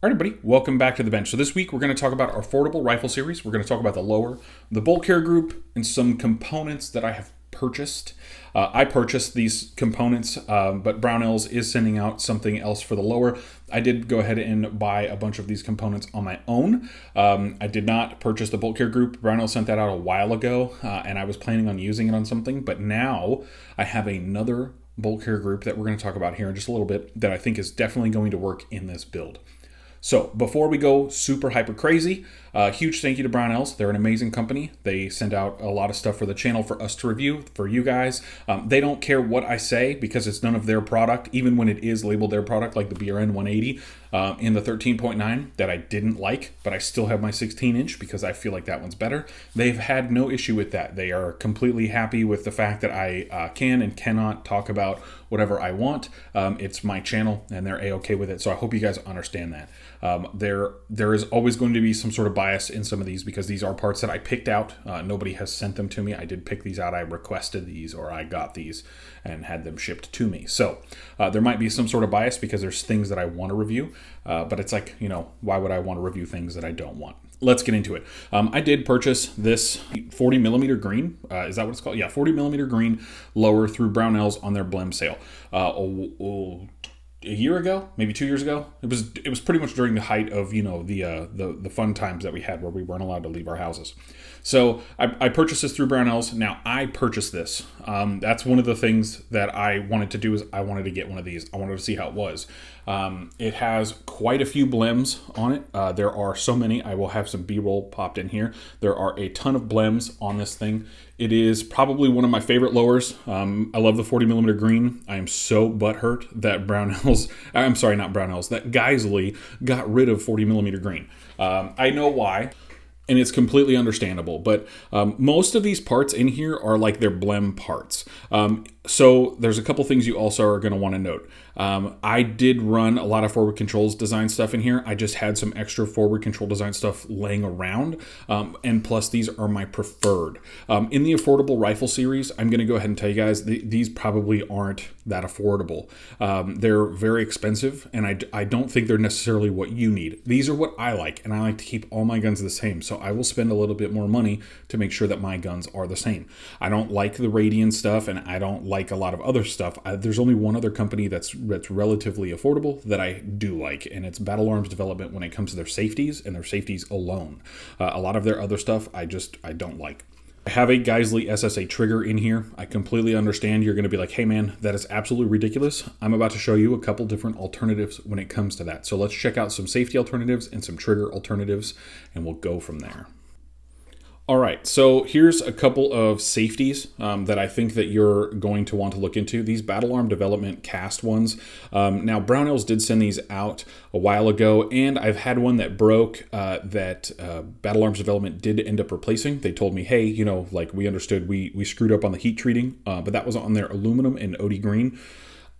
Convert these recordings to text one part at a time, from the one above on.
All right, everybody, welcome back to the bench. So this week we're going to talk about our affordable rifle series. We're going to talk about the lower, the bolt carrier group, and some components that I have purchased. I purchased these components, but Brownells is sending out something else for the lower. I did go ahead and buy a bunch of these components on my own. I did not purchase the bolt carrier group. Brownells sent that out a while ago, and I was planning on using it on something, but now I have another bolt carrier group that we're going to talk about here in just a little bit that I think is definitely going to work in this build. So before we go super hyper crazy, huge thank you to Brownells. They're an amazing company. They send out a lot of stuff for the channel for us to review, for you guys. They don't care what I say because it's none of their product, even when it is labeled their product, like the BRN 180 in the 13.9 that I didn't like, but I still have my 16-inch because I feel like that one's better. They've had no issue with that. They are completely happy with the fact that I can and cannot talk about whatever I want. It's my channel, and they're A-okay with it, so I hope you guys understand that. There is always going to be some sort of bias in some of these because these are parts that I picked out. Nobody has sent them to me. I did pick these out. I requested these, or I got these and had them shipped to me. So there might be some sort of bias because there's things that I want to review, but it's like, why would I want to review things that I don't want? Let's get into it. I did purchase this 40 millimeter green. Is that what it's called? Yeah, 40 millimeter green lower through Brownells on their Blem sale. A year ago, maybe 2 years ago. It was pretty much during the height of the fun times that we had where we weren't allowed to leave our houses. So I purchased this through Brownells. Now I purchased this. That's one of the things that I wanted to do is I wanted to get one of these. I wanted to see how it was. It has quite a few blems on it. There are so many. I will have some B-roll popped in here. There are a ton of blems on this thing. It is probably one of my favorite lowers. I love the 40 millimeter green. I am so butthurt that that Geissele got rid of 40 millimeter green. I know why. And it's completely understandable, but most of these parts in here are like their blem parts. So there's a couple things you also are going to want to note. I did run a lot of forward controls design stuff in here. I just had some extra forward control design stuff laying around. And plus these are my preferred. In the affordable rifle series, I'm going to go ahead and tell you guys, these probably aren't that affordable. They're very expensive, and I don't think they're necessarily what you need. These are what I like, and I like to keep all my guns the same. So I will spend a little bit more money to make sure that my guns are the same. I don't like the Radian stuff, and I don't like a lot of other stuff. There's only one other company that's relatively affordable that I do like, and it's Battle Arms Development when it comes to their safeties and their safeties alone. A lot of their other stuff I don't like. I have a Geissele SSA trigger in here. I completely understand you're going to be like, hey man, that is absolutely ridiculous. I'm about to show you a couple different alternatives when it comes to that. So let's check out some safety alternatives and some trigger alternatives, and we'll go from there. All right, so here's a couple of safeties that I think that you're going to want to look into. These Battle Arm Development cast ones. Now, Brownells did send these out a while ago, and I've had one that broke that Battle Arms Development did end up replacing. They told me, hey, we understood we screwed up on the heat treating, but that was on their aluminum and OD green.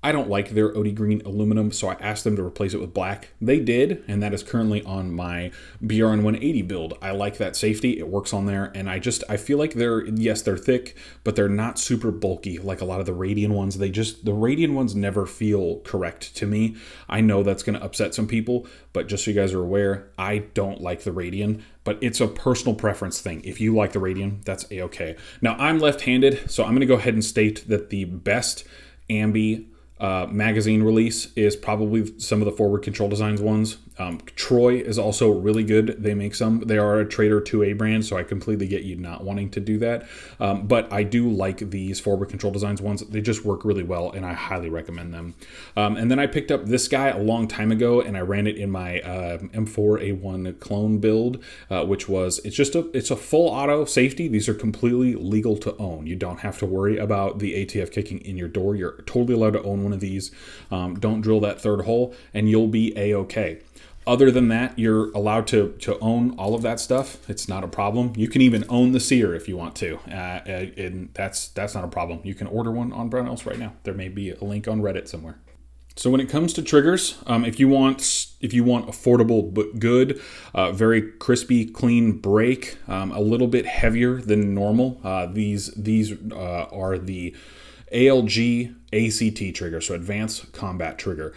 I don't like their OD green aluminum, so I asked them to replace it with black. They did, and that is currently on my BRN 180 build. I like that safety. It works on there, and I feel like they're thick, but they're not super bulky like a lot of the Radian ones. The Radian ones never feel correct to me. I know that's going to upset some people, but just so you guys are aware, I don't like the Radian, but it's a personal preference thing. If you like the Radian, that's A-okay. Now, I'm left-handed, so I'm going to go ahead and state that the best Ambi magazine release is probably some of the forward control designs ones. Troy is also really good. They make some. They are a Trader 2A brand, so I completely get you not wanting to do that. But I do like these forward control designs ones. They just work really well, and I highly recommend them. And then I picked up this guy a long time ago, and I ran it in my M4A1 clone build, it's a full auto safety. These are completely legal to own. You don't have to worry about the ATF kicking in your door. You're totally allowed to own one of these. Don't drill that third hole, and you'll be A-okay. Other than that, you're allowed to own all of that stuff. It's not a problem. You can even own the sear if you want to, and that's not a problem. You can order one on Brownells right now. There may be a link on Reddit somewhere. So when it comes to triggers, if you want affordable but good, very crispy, clean break, a little bit heavier than normal. These are the ALG ACT trigger, so Advanced Combat Trigger.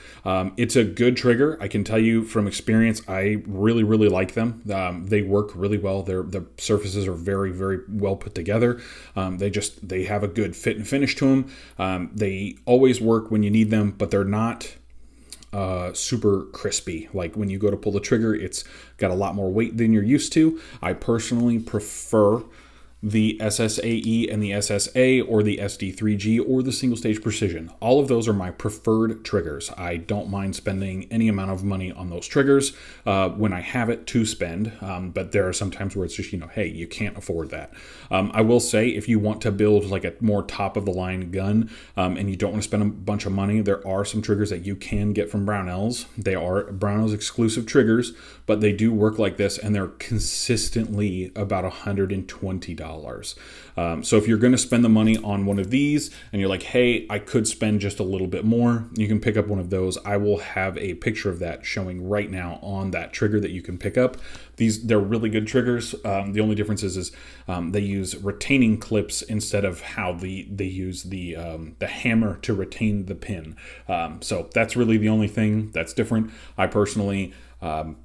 It's a good trigger. I can tell you from experience, I really, really like them. They work really well. The surfaces are very, very well put together. They have a good fit and finish to them. They always work when you need them, but they're not super crispy. Like when you go to pull the trigger, it's got a lot more weight than you're used to. I personally prefer the SSAE and the SSA, or the SD3G, or the single stage precision. All of those are my preferred triggers. I don't mind spending any amount of money on those triggers when I have it to spend, but there are some times where it's just, hey, you can't afford that. I will say, if you want to build like a more top of the line gun and you don't want to spend a bunch of money, there are some triggers that you can get from Brownells. They are Brownells exclusive triggers, but they do work like this, and they're consistently about $120. So if you're going to spend the money on one of these and you're like, hey, I could spend just a little bit more, you can pick up one of those. I will have a picture of that showing right now on that trigger that you can pick up. They're really good triggers. The only difference is they use retaining clips instead of how they use the hammer to retain the pin. So that's really the only thing that's different. I personally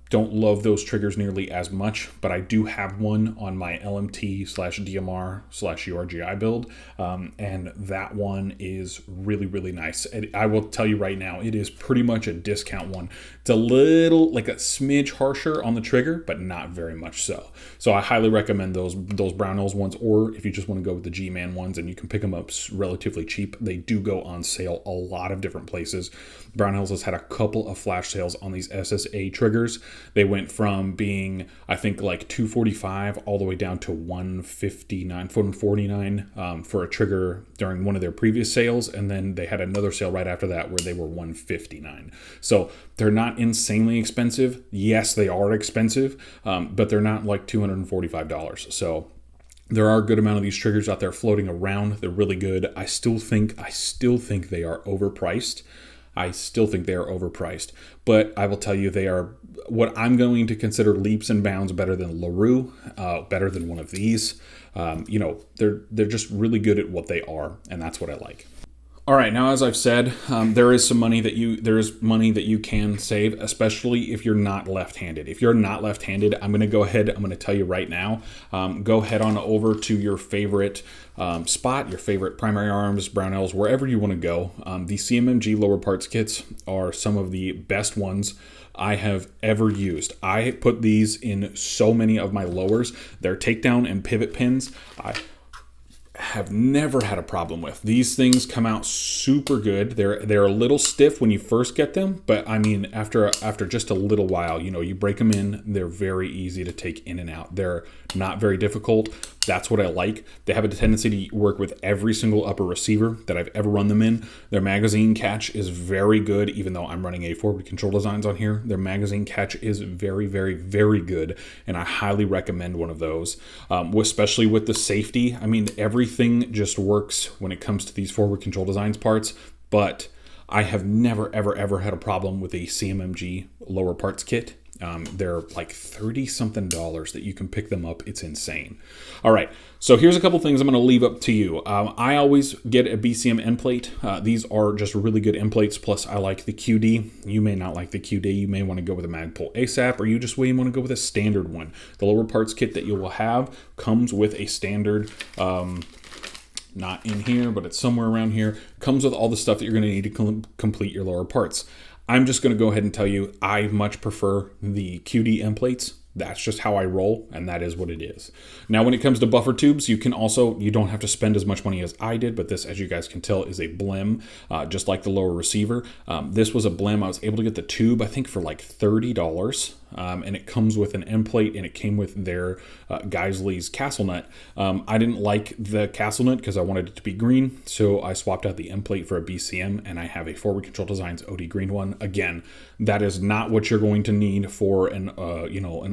don't love those triggers nearly as much, but I do have one on my LMT/DMR/URGI build, and that one is really, really nice. And I will tell you right now, it is pretty much a discount one. It's a little, like a smidge harsher on the trigger, but not very much so. So I highly recommend those Brownells ones, or if you just want to go with the G-Man ones, and you can pick them up relatively cheap. They do go on sale a lot of different places. Brownells has had a couple of flash sales on these SSA triggers. They went from being, I think, like $245 all the way down to $159, $149 for a trigger during one of their previous sales, and then they had another sale right after that where they were $159. So they're not insanely expensive. Yes, they are expensive, but they're not like $245. So there are a good amount of these triggers out there floating around. They're really good. I still think they are overpriced. But I will tell you, they are what I'm going to consider leaps and bounds better than LaRue, better than one of these. They're just really good at what they are, and that's what I like. All right, now as I've said, there is money that you can save, especially if you're not left-handed. If you're not left-handed, I'm going to tell you right now, go head on over to your favorite spot, your favorite Primary Arms, Brownells, wherever you want to go. The CMMG lower parts kits are some of the best ones I have ever used. I put these in so many of my lowers. Their takedown and pivot pins, I have never had a problem with. These things come out super good. They're a little stiff when you first get them, but I mean after just a little while, you break them in, they're very easy to take in and out. They're not very difficult. That's what I like. They have a tendency to work with every single upper receiver that I've ever run them in. Their magazine catch is very good, even though I'm running a Forward Control Designs on here. Their magazine catch is very, very, very good, and I highly recommend one of those, especially with the safety. I mean, everything just works when it comes to these Forward Control Designs parts, but I have never, ever, ever had a problem with a CMMG lower parts kit. They're like $30-something that you can pick them up. It's insane. All right, so here's a couple things I'm going to leave up to you. I always get a BCM end plate. These are just really good end plates. Plus, I like the QD. You may not like the QD. You may want to go with a Magpul ASAP, or you just want to go with a standard one. The lower parts kit that you will have comes with a standard. Not in here, but it's somewhere around here. Comes with all the stuff that you're going to need to complete your lower parts. I'm just going to go ahead and tell you, I much prefer the QD end plates. That's just how I roll, and that is what it is. Now, when it comes to buffer tubes, you don't have to spend as much money as I did, but this, as you guys can tell, is a blem, just like the lower receiver. This was a blem. I was able to get the tube, I think, for like $30, and it comes with an end plate, and it came with their Geisley's Castle Nut. I didn't like the Castle Nut because I wanted it to be green, so I swapped out the end plate for a BCM, and I have a Forward Control Designs OD green one. Again, that is not what you're going to need for an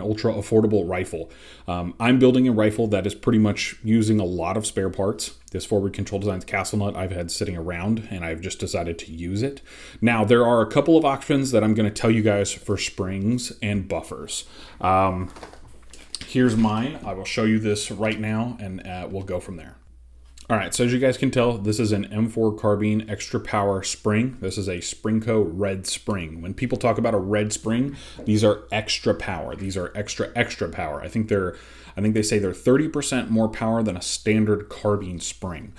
ultra affordable rifle. I'm building a rifle that is pretty much using a lot of spare parts. This Forward Control Designs Castle Nut I've had sitting around, and I've just decided to use it. Now, there are a couple of options that I'm going to tell you guys for springs and buffers. Here's mine. I will show you this right now, and we'll go from there. All right, so as you guys can tell, this is an M4 carbine extra power spring. This is a Springco red spring. When people talk about a red spring, these are extra power. These are extra power. I think they say they're 30% more power than a standard carbine spring.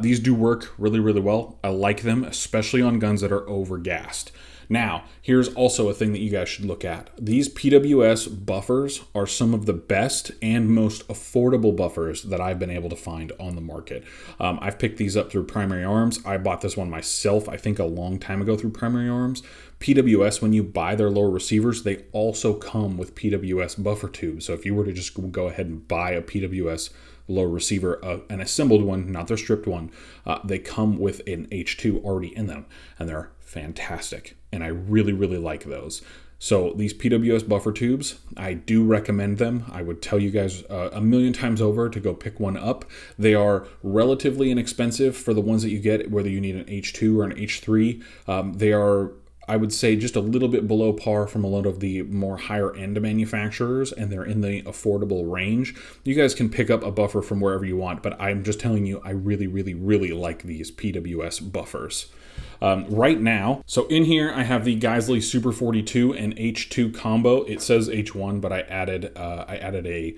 These do work really, really well. I like them, especially on guns that are overgassed. Now, here's also a thing that you guys should look at. These PWS buffers are some of the best and most affordable buffers that I've been able to find on the market. I've picked these up through Primary Arms. I bought this one myself, I think a long time ago through Primary Arms. PWS, when you buy their lower receivers, they also come with PWS buffer tubes. So if you were to just go ahead and buy a PWS low receiver, an assembled one, not their stripped one, they come with an H2 already in them, and they're fantastic, and I really, really like those. So these PWS buffer tubes, I do recommend them. I would tell you guys a million times over to go pick one up. They are relatively inexpensive for the ones that you get, whether you need an H2 or an H3. They are, I would say, just a little bit below par from a lot of the more higher end manufacturers, and they're in the affordable range. You guys can pick up a buffer from wherever you want, but I'm just telling you, I really, really, really like these PWS buffers. Right now, so in here I have the Geissele Super 42 and H2 combo. It says H1, but I added a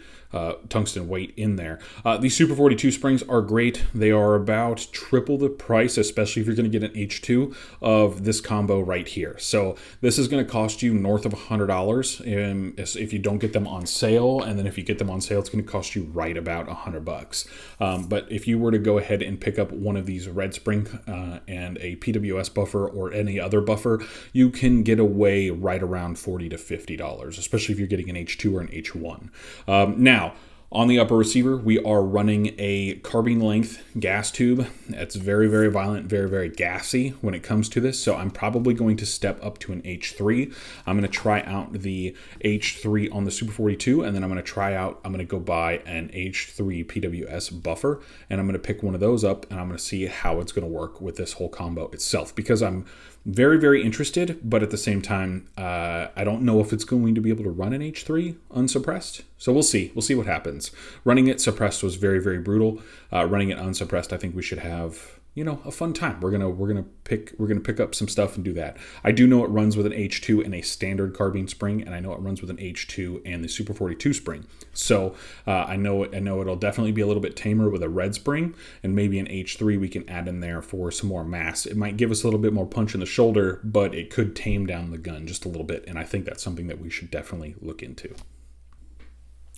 tungsten weight in there. These Super 42 springs are great. They are about triple the price, especially if you're going to get an H2 of this combo right here. So this is going to cost you north of $100 if you don't get them on sale, and then if you get them on sale, it's going to cost you right about $100. But if you were to go ahead and pick up one of these red spring and a PWS buffer or any other buffer, you can get away right around $40 to $50, especially if you're getting an H2 or an H1. Now, on the upper receiver, we are running a carbine length gas tube. It's very, very violent, very, very gassy when it comes to this. So I'm probably going to step up to an H3. I'm going to try out the H3 on the Super 42, and then I'm going to go buy an H3 PWS buffer, and I'm going to pick one of those up, and I'm going to see how it's going to work with this whole combo itself, because I'm very, very interested, but at the same time, I don't know if it's going to be able to run an H3 unsuppressed. So we'll see. We'll see what happens. Running it suppressed was very, very brutal. Running it unsuppressed, I think we should have, a fun time. We're gonna pick up some stuff and do that. I do know it runs with an H2 and a standard carbine spring, and I know it runs with an H2 and the Super 42 spring. So I know it'll definitely be a little bit tamer with a red spring, and maybe an H3 we can add in there for some more mass. It might give us a little bit more punch in the shoulder, but it could tame down the gun just a little bit, and I think that's something that we should definitely look into.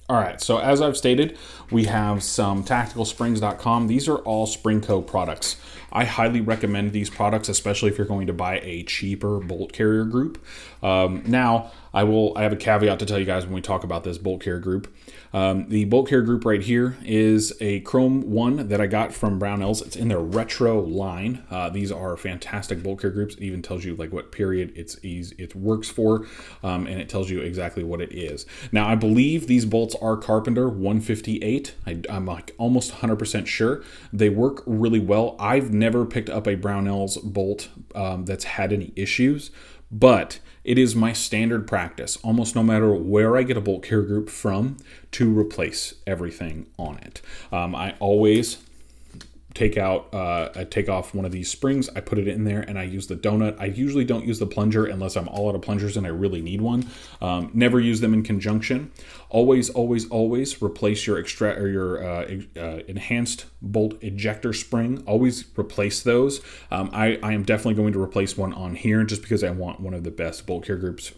All right, so as I've stated, we have some tacticalsprings.com. These are all Springco products. I highly recommend these products, especially if you're going to buy a cheaper bolt carrier group. Now, I have a caveat to tell you guys when we talk about this bolt carrier group. The bolt carrier group right here is a Chrome 1 that I got from Brownells. It's in their retro line. These are fantastic bolt carrier groups. It even tells you like what period it works for, and it tells you exactly what it is. Now, I believe these bolts are Carpenter 158. I'm like almost 100% sure. They work really well. I've never picked up a Brownells bolt that's had any issues, but it is my standard practice, almost no matter where I get a bolt carrier group from, to replace everything on it. I always take off one of these springs, I put it in there, and I use the donut. I usually don't use the plunger unless I'm all out of plungers and I really need one. Never use them in conjunction. Always replace your enhanced bolt ejector spring. Always replace those. I am definitely going to replace one on here just because I want one of the best bolt carrier groups,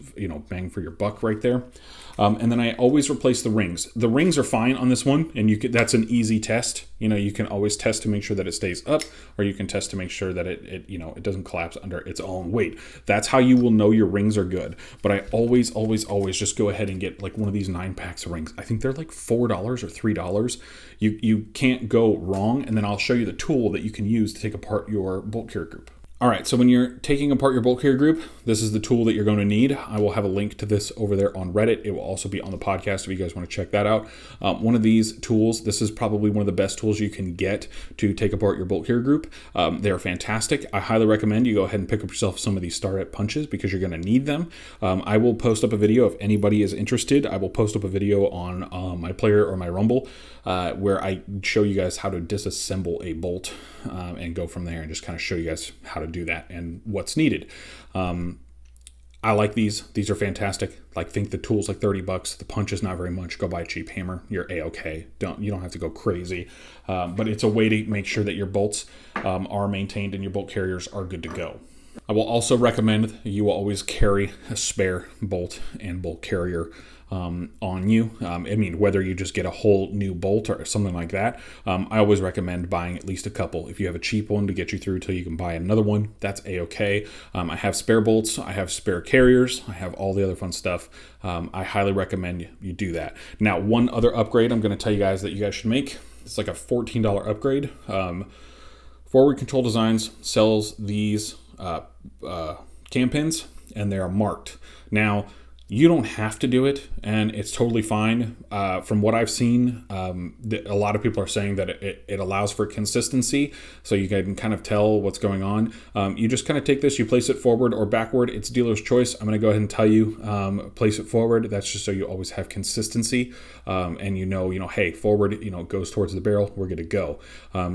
bang for your buck right there. And then I always replace the rings. The rings are fine on this one, and that's an easy test. You can always test to make sure that it stays up, or you can test to make sure that it doesn't collapse under its own weight. That's how you will know your rings are good. But I always just go ahead and get like one of these 9-packs of rings. I think they're like $4 or $3. You can't go wrong, and then I'll show you the tool that you can use to take apart your bolt carrier group. All right, so when you're taking apart your bolt carrier group, this is the tool that you're going to need. I will have a link to this over there on Reddit. It will also be on the podcast if you guys want to check that out. One of these tools, this is probably one of the best tools you can get to take apart your bolt carrier group. They are fantastic. I highly recommend you go ahead and pick up yourself some of these startup punches because you're going to need them. I will post up a video if anybody is interested. I will post up a video on my Player or my Rumble where I show you guys how to disassemble a bolt and go from there and just kind of show you guys how to do that and what's needed. I like these. These are fantastic. Like, think the tool's like 30 bucks. The punch is not very much. Go buy a cheap hammer. You're a-okay. You don't have to go crazy. But it's a way to make sure that your bolts are maintained and your bolt carriers are good to go. I will also recommend that you will always carry a spare bolt and bolt carrier on you. I mean, whether you just get a whole new bolt or something like that, I always recommend buying at least a couple. If you have a cheap one to get you through till you can buy another one, that's a-okay. I have spare bolts, I have spare carriers, I have all the other fun stuff. I highly recommend you do that. Now, one other upgrade I'm going to tell you guys that you guys should make. It's like a $14 upgrade. Forward Control Designs sells these cam pins, and they are marked. Now, you don't have to do it, and it's totally fine. From what I've seen, a lot of people are saying that it allows for consistency, so you can kind of tell what's going on. You just kind of take this, you place it forward or backward. It's dealer's choice. I'm going to go ahead and tell you, place it forward. That's just so you always have consistency, and you know, hey, forward, goes towards the barrel. We're good to go.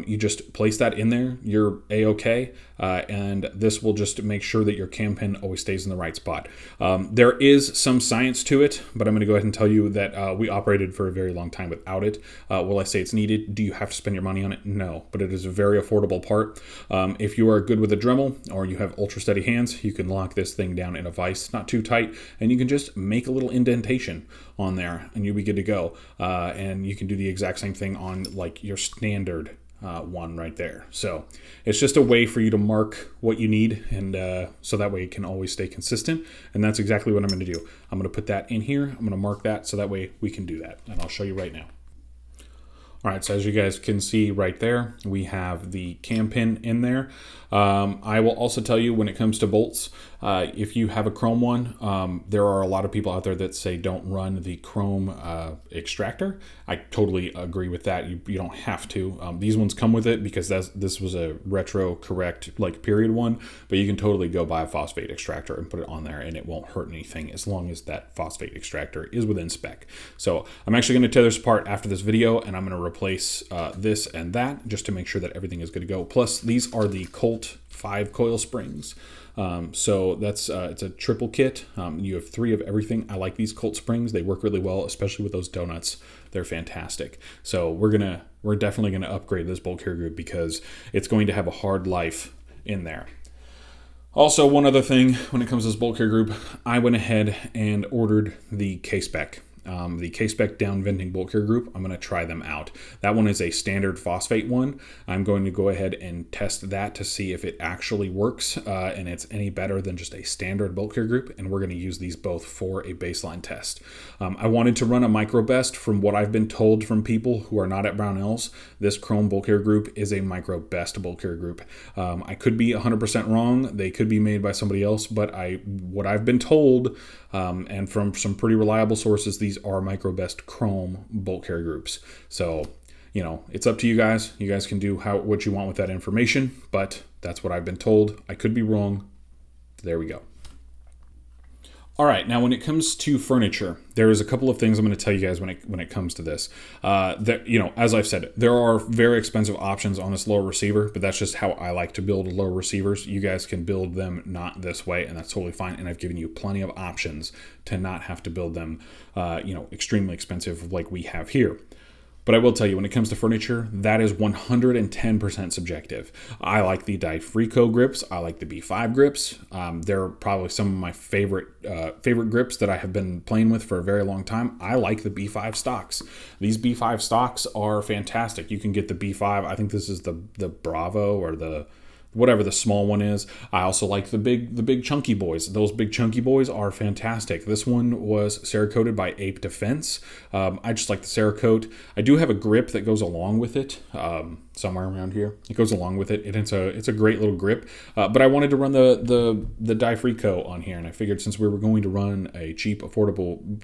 You just place that in there. You're a-okay, and this will just make sure that your cam pin always stays in the right spot. There is some science to it, but I'm going to go ahead and tell you that we operated for a very long time without it. Will I say it's needed? Do you have to spend your money on it? No, but it is a very affordable part. If you are good with a Dremel or you have ultra steady hands, you can lock this thing down in a vise, not too tight, and you can just make a little indentation on there and you'll be good to go. And you can do the exact same thing on like your standard one right there. So it's just a way for you to mark what you need, and so that way it can always stay consistent. And that's exactly what I'm going to do. I'm going to put that in here. I'm going to mark that so that way we can do that, and I'll show you right now. All right, so as you guys can see right there, we have the cam pin in there. I will also tell you, when it comes to bolts, if you have a chrome one, there are a lot of people out there that say don't run the chrome extractor. I totally agree with that. You don't have to. These ones come with it because this was a retro correct like period one, but you can totally go buy a phosphate extractor and put it on there and it won't hurt anything as long as that phosphate extractor is within spec. So I'm actually going to tear this apart after this video, and I'm going to replace this and that just to make sure that everything is good to go. Plus, these are the Colt 5 coil springs. So that's it's a triple kit. You have 3 of everything. I like these Colt springs. They work really well, especially with those donuts. They're fantastic. So we're definitely gonna upgrade this bolt carrier group because it's going to have a hard life in there. Also, one other thing when it comes to this bolt carrier group, I went ahead and ordered the K-Spec. The K-Spec down venting bolt carrier group. I'm going to try them out. That one is a standard phosphate one. I'm going to go ahead and test that to see if it actually works and it's any better than just a standard bolt carrier group. And we're going to use these both for a baseline test. I wanted to run a MicroBest. From what I've been told from people who are not at Brownells, this chrome bolt carrier group is a MicroBest bolt carrier group. I could be 100% wrong. They could be made by somebody else, but what I've been told, and from some pretty reliable sources, these are MicroBest chrome bolt carrier groups. So, it's up to you guys. You guys can do what you want with that information, but that's what I've been told. I could be wrong. There we go. All right, now when it comes to furniture, there is a couple of things I'm going to tell you guys when it comes to this. As I've said, there are very expensive options on this lower receiver, but that's just how I like to build lower receivers. You guys can build them not this way, and that's totally fine. And I've given you plenty of options to not have to build them, extremely expensive like we have here. But I will tell you, when it comes to furniture, that is 110% subjective. I like the Dyfrico grips. I like the B5 grips. They're probably some of my favorite grips that I have been playing with for a very long time. I like the B5 stocks. These B5 stocks are fantastic. You can get the B5. I think this is the Bravo or the whatever the small one is. I also like the big chunky boys. Those big chunky boys are fantastic. This one was Cerakoted by Ape Defense. I just like the Cerakote. I do have a grip that goes along with it, somewhere around here. It goes along with it, and it's a great little grip. But I wanted to run the Dyfrico on here, and I figured since we were going to run a cheap, affordable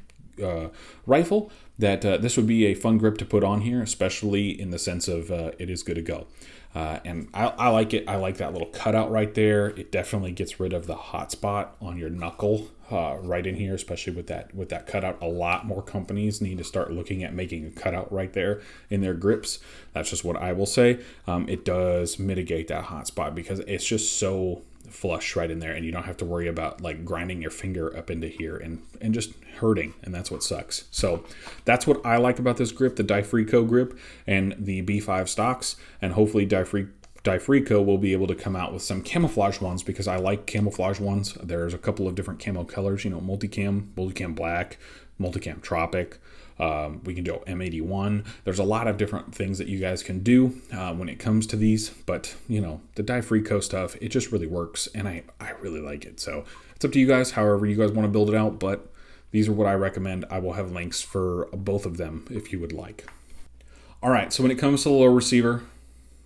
rifle, that this would be a fun grip to put on here, especially in the sense of it is good to go. And I like it. I like that little cutout right there. It definitely gets rid of the hot spot on your knuckle right in here, especially with that cutout. A lot more companies need to start looking at making a cutout right there in their grips. That's just what I will say. It does mitigate that hot spot because it's just so flush right in there, and you don't have to worry about like grinding your finger up into here and just hurting, and that's what sucks. So that's what I like about this grip, the Difrico grip and the B5 stocks, and hopefully Difrico will be able to come out with some camouflage ones because I like camouflage ones. There's a couple of different camo colors, multicam black, multicam tropic. We can do M81. There's a lot of different things that you guys can do when it comes to these, but the Difrico stuff, it just really works, and I really like it. So it's up to you guys, however you guys want to build it out, but these are what I recommend. I will have links for both of them if you would like. All right, so when it comes to the low receiver,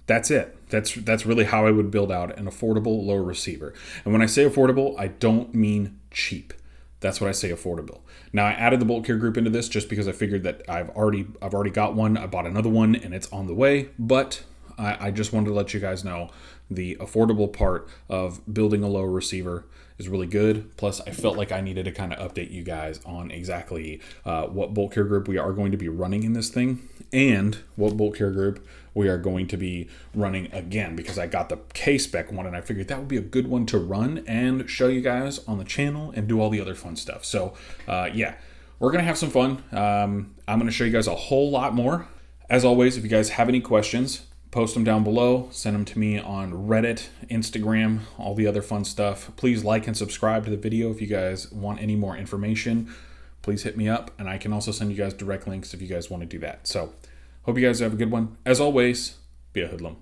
that's it. That's really how I would build out an affordable low receiver. And when I say affordable, I don't mean cheap. That's what I say, affordable. Now I added the bolt carrier group into this just because I figured that I've already got one. I bought another one and it's on the way, but I just wanted to let you guys know the affordable part of building a low receiver is really good. Plus, I felt like I needed to kind of update you guys on exactly what bolt carrier group we are going to be running in this thing and what bolt carrier group we are going to be running again, because I got the K-Spec one and I figured that would be a good one to run and show you guys on the channel and do all the other fun stuff. So yeah, we're going to have some fun. I'm going to show you guys a whole lot more. As always, if you guys have any questions, post them down below, send them to me on Reddit, Instagram, all the other fun stuff. Please like and subscribe to the video if you guys want any more information. Please hit me up, and I can also send you guys direct links if you guys want to do that. So hope you guys have a good one. As always, be a hoodlum.